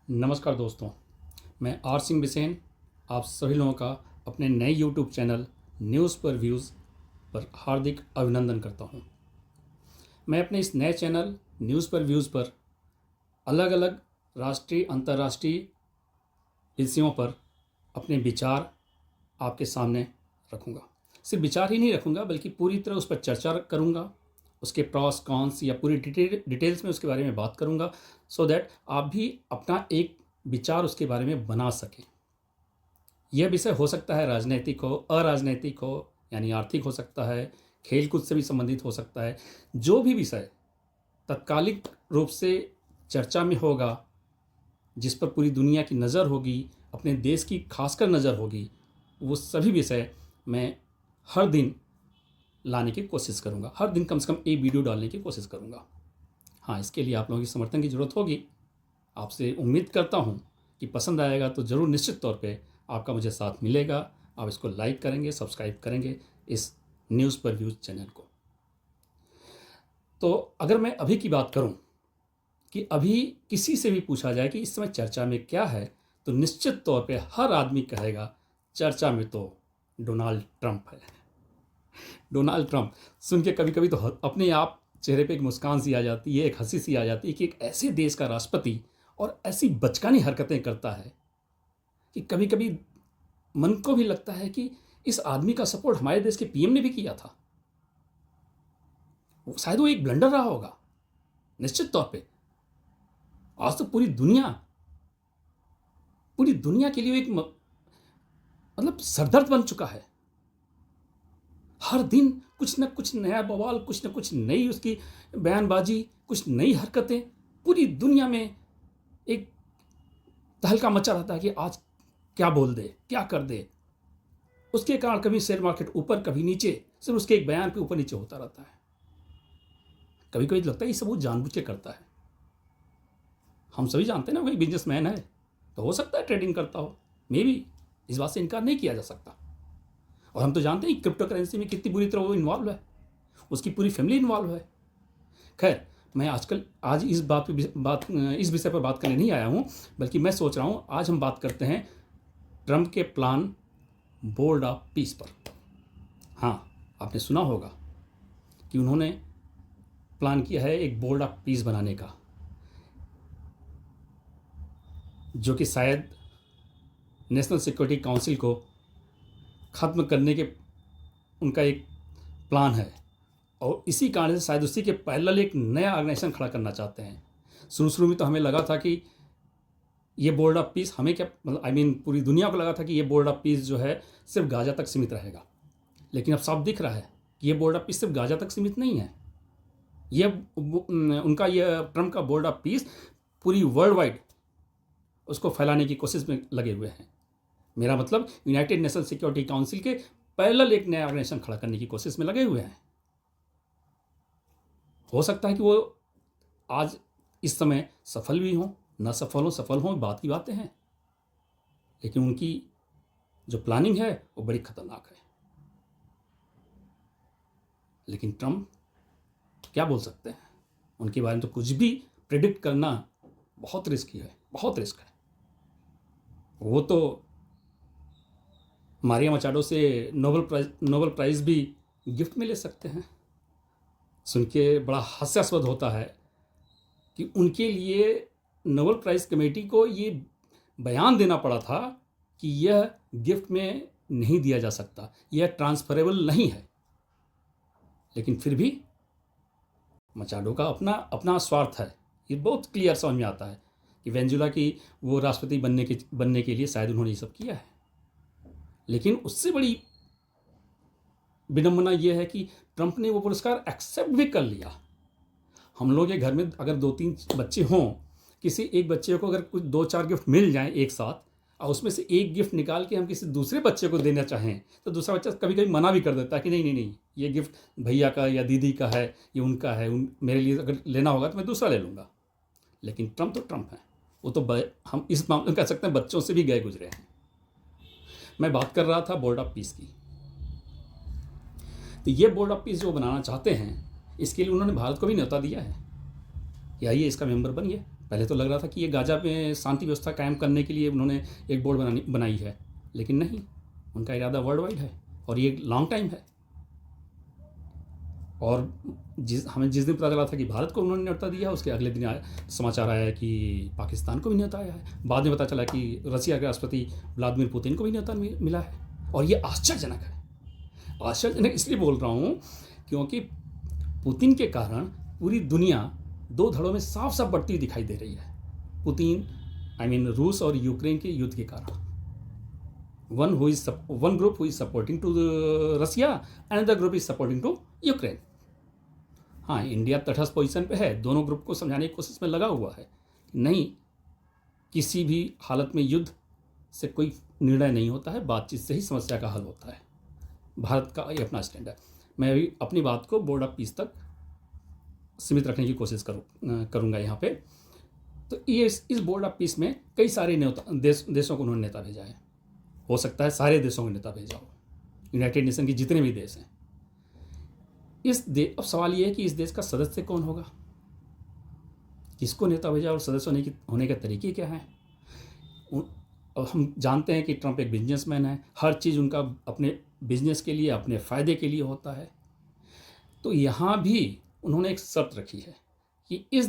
नमस्कार दोस्तों, मैं आर सिंह बिसेन आप सभी लोगों का अपने नए यूट्यूब चैनल न्यूज़ पर व्यूज़ पर हार्दिक अभिनंदन करता हूं। मैं अपने इस नए चैनल न्यूज़ पर व्यूज़ पर अलग अलग राष्ट्रीय अंतर्राष्ट्रीय विषयों पर अपने विचार आपके सामने रखूंगा। सिर्फ विचार ही नहीं रखूंगा बल्कि पूरी तरह उस पर चर्चा करूंगा, उसके प्रॉस कॉन्स या पूरी डिटेल्स में उसके बारे में बात करूंगा, सो दैट आप भी अपना एक विचार उसके बारे में बना सकें। यह विषय हो सकता है राजनैतिक हो, अराजनैतिक हो, यानी आर्थिक हो सकता है, खेलकूद से भी संबंधित हो सकता है। जो भी विषय तत्कालिक रूप से चर्चा में होगा, जिस पर पूरी दुनिया की नज़र होगी, अपने देश की खासकर नज़र होगी, वो सभी विषय मैं हर दिन लाने की कोशिश करूँगा। हर दिन कम से कम एक वीडियो डालने की कोशिश करूँगा। हाँ, इसके लिए आप लोगों की समर्थन की ज़रूरत होगी। आपसे उम्मीद करता हूँ कि पसंद आएगा तो ज़रूर निश्चित तौर पे आपका मुझे साथ मिलेगा। आप इसको लाइक करेंगे, सब्सक्राइब करेंगे इस न्यूज़ पर व्यूज़ चैनल को। तो अगर मैं अभी की बात करूँ कि अभी किसी से भी पूछा जाए कि इस समय चर्चा में क्या है, तो निश्चित तौर पे हर आदमी कहेगा चर्चा में तो डोनाल्ड ट्रंप है। डोनाल्ड ट्रंप सुन के कभी कभी तो अपने आप चेहरे पे एक मुस्कान सी आ जाती है, एक हंसी सी आ जाती है कि एक ऐसे देश का राष्ट्रपति और ऐसी बचकानी हरकतें करता है कि कभी कभी मन को भी लगता है कि इस आदमी का सपोर्ट हमारे देश के पीएम ने भी किया था। शायद वो एक ब्लंडर रहा होगा। निश्चित तौर पे आज तो पूरी दुनिया के लिए एक मतलब सरदर्द बन चुका है। हर दिन कुछ न कुछ नया बवाल, कुछ न कुछ नई उसकी बयानबाजी, कुछ नई हरकतें, पूरी दुनिया में एक तहलका मचा रहता है कि आज क्या बोल दे, क्या कर दे। उसके कारण कभी शेयर मार्केट ऊपर, कभी नीचे, सिर्फ उसके एक बयान पे ऊपर नीचे होता रहता है। कभी कभी लगता है ये सब वो जानबूझ के करता है। हम सभी जानते हैं ना, कोई बिजनेसमैन है तो हो सकता है ट्रेडिंग करता हो, मे बी, इस बात से इनकार नहीं किया जा सकता। और हम तो जानते हैं क्रिप्टो करेंसी में कितनी बुरी तरह वो इन्वॉल्व है, उसकी पूरी फैमिली इन्वॉल्व है। खैर, मैं आज इस विषय पर बात करने नहीं आया हूँ, बल्कि मैं सोच रहा हूँ आज हम बात करते हैं ट्रंप के प्लान बोर्ड ऑफ पीस पर। हाँ, आपने सुना होगा कि उन्होंने प्लान किया है एक बोर्ड ऑफ पीस बनाने का, जो कि शायद नेशनल सिक्योरिटी काउंसिल को ख़त्म करने के उनका एक प्लान है। और इसी कारण से शायद उसी के पैरेलल एक नया ऑर्गेनाइजेशन खड़ा करना चाहते हैं। शुरू में तो हमें लगा था कि ये बोर्ड ऑफ पीस हमें क्या मतलब पूरी दुनिया को लगा था कि ये बोर्ड ऑफ पीस जो है सिर्फ गाज़ा तक सीमित रहेगा। लेकिन अब साफ दिख रहा है कि ये बोर्ड ऑफ पीस सिर्फ गाज़ा तक सीमित नहीं है। ये ट्रंप का बोर्ड ऑफ पीस पूरी वर्ल्ड वाइड उसको फैलाने की कोशिश में लगे हुए हैं। मेरा मतलब यूनाइटेड नेशन सिक्योरिटी काउंसिल के पैरेलल एक नया ऑर्गेनाइजेशन खड़ा करने की कोशिश में लगे हुए हैं। हो सकता है कि वो आज इस समय सफल भी हों, न सफल हों, बात की बातें हैं, लेकिन उनकी जो प्लानिंग है वो बड़ी खतरनाक है। लेकिन ट्रंप क्या बोल सकते हैं, उनके बारे में तो कुछ भी प्रेडिक्ट करना बहुत रिस्की है, बहुत रिस्क है। वो तो मारिया मचाडो से नोबेल प्राइज़ भी गिफ्ट में ले सकते हैं। सुन के बड़ा हास्यास्पद होता है कि उनके लिए नोबेल प्राइज़ कमेटी को ये बयान देना पड़ा था कि यह गिफ्ट में नहीं दिया जा सकता, यह ट्रांसफरेबल नहीं है। लेकिन फिर भी मचाडो का अपना स्वार्थ है। ये बहुत क्लियर समझ में आता है कि वेनेजुएला की वो राष्ट्रपति बनने के लिए शायद उन्होंने ये सब किया है। लेकिन उससे बड़ी विडंबना यह है कि ट्रंप ने वो पुरस्कार एक्सेप्ट भी कर लिया। हम लोग के घर में अगर 2-3 बच्चे हों, किसी एक बच्चे को अगर कुछ 2-4 गिफ्ट मिल जाएं एक साथ, और उसमें से एक गिफ्ट निकाल के हम किसी दूसरे बच्चे को देना चाहें, तो दूसरा बच्चा कभी कभी मना भी कर देता है कि नहीं, ये गिफ्ट भैया का या दीदी का है, ये उनका है, मेरे लिए अगर लेना होगा तो मैं दूसरा ले लूँगा। लेकिन ट्रंप तो ट्रंप है, वो तो हम इस मामले में कह सकते हैं बच्चों से भी गए गुजरे हैं। मैं बात कर रहा था बोर्ड ऑफ पीस की। तो ये बोर्ड ऑफ पीस जो बनाना चाहते हैं, इसके लिए उन्होंने भारत को भी न्योता दिया है कि आइए इसका मेंबर बनिए। पहले तो लग रहा था कि ये गाज़ा में शांति व्यवस्था कायम करने के लिए उन्होंने एक बोर्ड बनाई है, लेकिन नहीं, उनका इरादा वर्ल्ड वाइड है और ये लॉन्ग टाइम है। और हमें जिस दिन पता चला था कि भारत को उन्होंने न्योता दिया, उसके अगले दिन समाचार आया कि पाकिस्तान को भी न्योता आया है। बाद में पता चला कि रसिया के राष्ट्रपति व्लादिमीर पुतिन को भी न्योता मिला है। और ये आश्चर्यजनक है। आश्चर्यजनक इसलिए बोल रहा हूँ क्योंकि पुतिन के कारण पूरी दुनिया दो धड़ों में साफ साफ बढ़ती हुई दिखाई दे रही है। पुतिन रूस और यूक्रेन के युद्ध के कारण one group who is supporting to Russia, another group is supporting to Ukraine. हाँ, इंडिया तटस्थ पोजीशन पे है, दोनों ग्रुप को समझाने की कोशिश में लगा हुआ है। नहीं, किसी भी हालत में युद्ध से कोई निर्णय नहीं होता है, बातचीत से ही समस्या का हल होता है। भारत का ये अपना स्टैंड है। मैं अभी अपनी बात को बोर्ड ऑफ पीस तक सीमित रखने की कोशिश करूँगा यहाँ पे। तो ये इस बोर्ड ऑफ पीस में कई सारे देशों को उन्होंने नेता भेजा है। हो सकता है सारे देशों के नेता भेजा हो, यूनाइटेड नेशन के जितने भी देश हैं। अब सवाल ये है कि इस देश का सदस्य कौन होगा, किसको नेता भेजा और सदस्य होने के तरीके क्या हैं। अब हम जानते हैं कि ट्रंप एक बिजनेसमैन है, हर चीज़ उनका अपने बिजनेस के लिए, अपने फ़ायदे के लिए होता है। तो यहाँ भी उन्होंने एक शर्त रखी है कि इस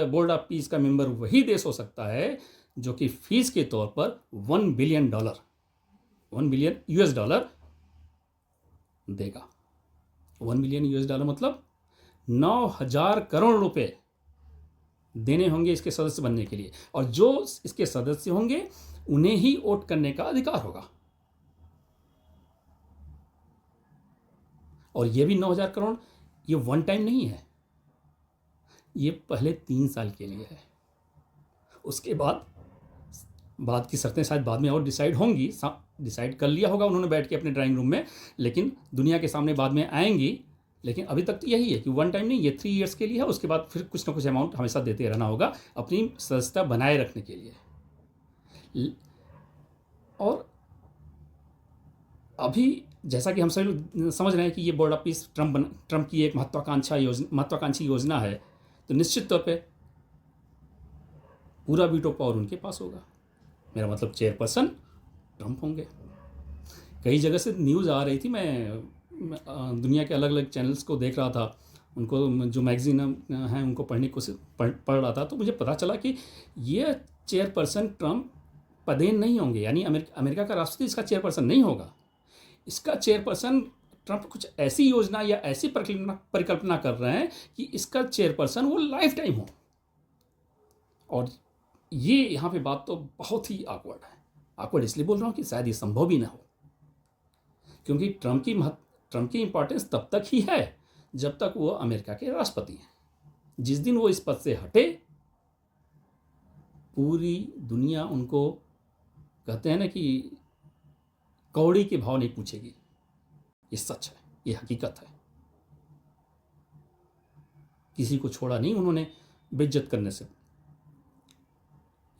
बोर्ड ऑफ पीस का मेंबर वही देश हो सकता है जो कि फीस के तौर पर $1 बिलियन देगा। $1 बिलियन मतलब 9,000 करोड़ रुपए देने होंगे इसके सदस्य बनने के लिए, और जो इसके सदस्य होंगे उन्हें ही वोट करने का अधिकार होगा। और ये भी 9,000 करोड़ ये वन टाइम नहीं है, ये पहले 3 साल के लिए है। उसके बाद की शर्तें शायद बाद में और डिसाइड होंगी, डिसाइड कर लिया होगा उन्होंने बैठ के अपने ड्राइंग रूम में, लेकिन दुनिया के सामने बाद में आएंगी। लेकिन अभी तक तो यही है कि वन टाइम नहीं, ये 3 ईयर्स के लिए है। उसके बाद फिर कुछ ना कुछ अमाउंट हमेशा देते रहना होगा अपनी सदस्यता बनाए रखने के लिए। और अभी जैसा कि हम सभी समझ रहे हैं कि ये बोर्ड ऑफ पीस ट्रंप की एक महत्वाकांक्षी योजना है, तो निश्चित तौर पे पूरा वीटो पावर उनके पास होगा। मेरा मतलब चेयरपर्सन ट्रंप होंगे। कई जगह से न्यूज़ आ रही थी, मैं दुनिया के अलग अलग चैनल्स को देख रहा था, उनको जो मैगजीन हैं उनको पढ़ने को पढ़ रहा था, तो मुझे पता चला कि ये चेयरपर्सन ट्रंप पदेन नहीं होंगे, यानी अमेरिका का राष्ट्रपति इसका चेयरपर्सन नहीं होगा। इसका चेयरपर्सन ट्रंप कुछ ऐसी योजना या ऐसी परिकल्पना कर रहे हैं कि इसका चेयरपर्सन वो लाइफ टाइम हो। और ये यहाँ पे बात तो बहुत ही ऑकवर्ड इसलिए बोल रहा हूँ कि शायद ये संभव भी ना हो, क्योंकि ट्रंप की इंपॉर्टेंस तब तक ही है जब तक वो अमेरिका के राष्ट्रपति हैं। जिस दिन वो इस पद से हटे, पूरी दुनिया उनको, कहते हैं ना कि कौड़ी के भाव नहीं पूछेगी। ये सच है, ये हकीकत है। किसी को छोड़ा नहीं उन्होंने बेइज्जत करने से।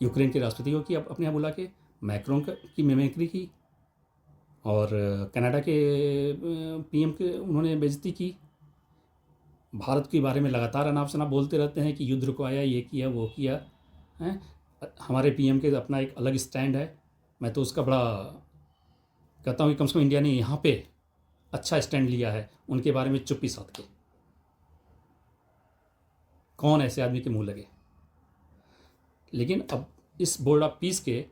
यूक्रेन के राष्ट्रपति को किया अपने यहाँ बुला के, मैक्रोन की मिमिक्री की, और कनाडा के पीएम के उन्होंने बेइज्जती की। भारत के बारे में लगातार अनाप शनाप बोलते रहते हैं कि युद्ध रुकवाया, ये किया, वो किया है। हमारे पीएम के अपना एक अलग स्टैंड है। मैं तो उसका बड़ा कहता हूँ कि कम से कम इंडिया ने यहाँ पे अच्छा स्टैंड लिया है, उनके बारे में चुप्पी साध के। कौन ऐसे आदमी के मुंह लगे। लेकिन अब इस बोर्ड ऑफ पीस के,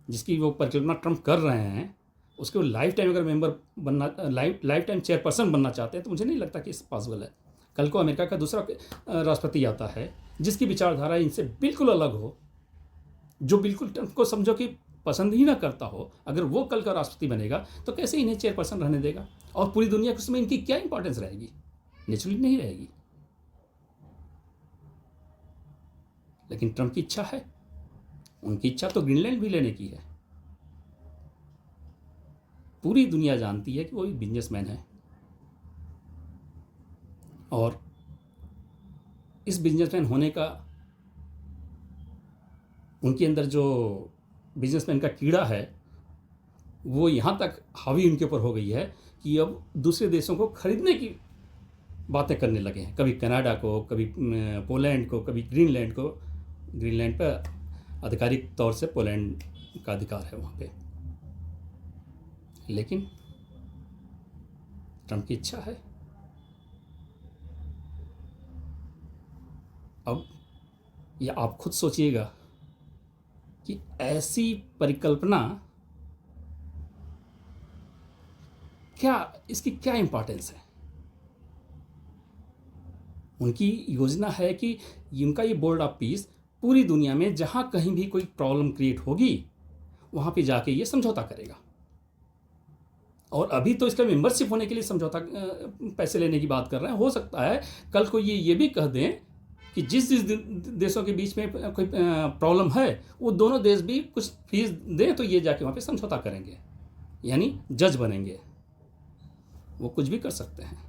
जिसकी वो परिकल्पना ट्रंप कर रहे हैं, उसके वो लाइफ टाइम अगर मेंबर बनना, लाइफ टाइम चेयरपर्सन बनना चाहते हैं, तो मुझे नहीं लगता कि इस पॉसिबल है। कल को अमेरिका का दूसरा राष्ट्रपति आता है जिसकी विचारधारा इनसे बिल्कुल अलग हो, जो बिल्कुल ट्रंप को समझो कि पसंद ही ना करता हो, अगर वो कल का राष्ट्रपति बनेगा तो कैसे इन्हें चेयरपर्सन रहने देगा। और पूरी दुनिया के उसमें इनकी क्या इंपॉर्टेंस रहेगी, नेचुरली नहीं रहेगी। लेकिन ट्रंप की इच्छा है, उनकी इच्छा तो ग्रीनलैंड भी लेने की है। पूरी दुनिया जानती है कि वो एक बिजनेसमैन है, और इस बिजनेसमैन होने का, उनके अंदर जो बिजनेसमैन का कीड़ा है वो यहाँ तक हावी उनके ऊपर हो गई है कि अब दूसरे देशों को खरीदने की बातें करने लगे हैं। कभी कनाडा को, कभी पोलैंड को, कभी ग्रीनलैंड को, ग्रीनलैंड पर आधिकारिक तौर से पोलैंड का अधिकार है वहाँ पे, लेकिन ट्रंप की इच्छा है। अब ये आप खुद सोचिएगा कि ऐसी परिकल्पना, क्या इसकी क्या इंपॉर्टेंस है। उनकी योजना है कि उनका ये बोर्ड ऑफ पीस पूरी दुनिया में जहां कहीं भी कोई प्रॉब्लम क्रिएट होगी वहां पे जाके ये समझौता करेगा। और अभी तो इसका मेंबरशिप होने के लिए समझौता पैसे लेने की बात कर रहे हैं। हो सकता है कल को ये भी कह दें कि जिस देशों के बीच में कोई प्रॉब्लम है वो दोनों देश भी कुछ फीस दें तो ये जाके वहाँ पे समझौता करेंगे, यानी जज बनेंगे। वो कुछ भी कर सकते हैं।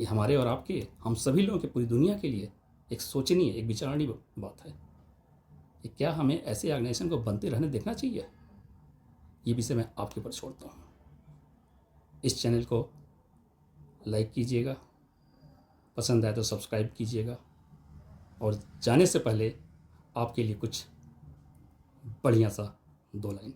ये हमारे और आपके, हम सभी लोगों के, पूरी दुनिया के लिए एक सोचनीय, एक विचारणीय बात है कि क्या हमें ऐसे ऑर्गेनाइजेशन को बनते रहने देखना चाहिए। ये विषय मैं आपके ऊपर छोड़ता हूँ। इस चैनल को लाइक कीजिएगा, पसंद आए तो सब्सक्राइब कीजिएगा, और जाने से पहले आपके लिए कुछ बढ़िया सा 2 लाइन।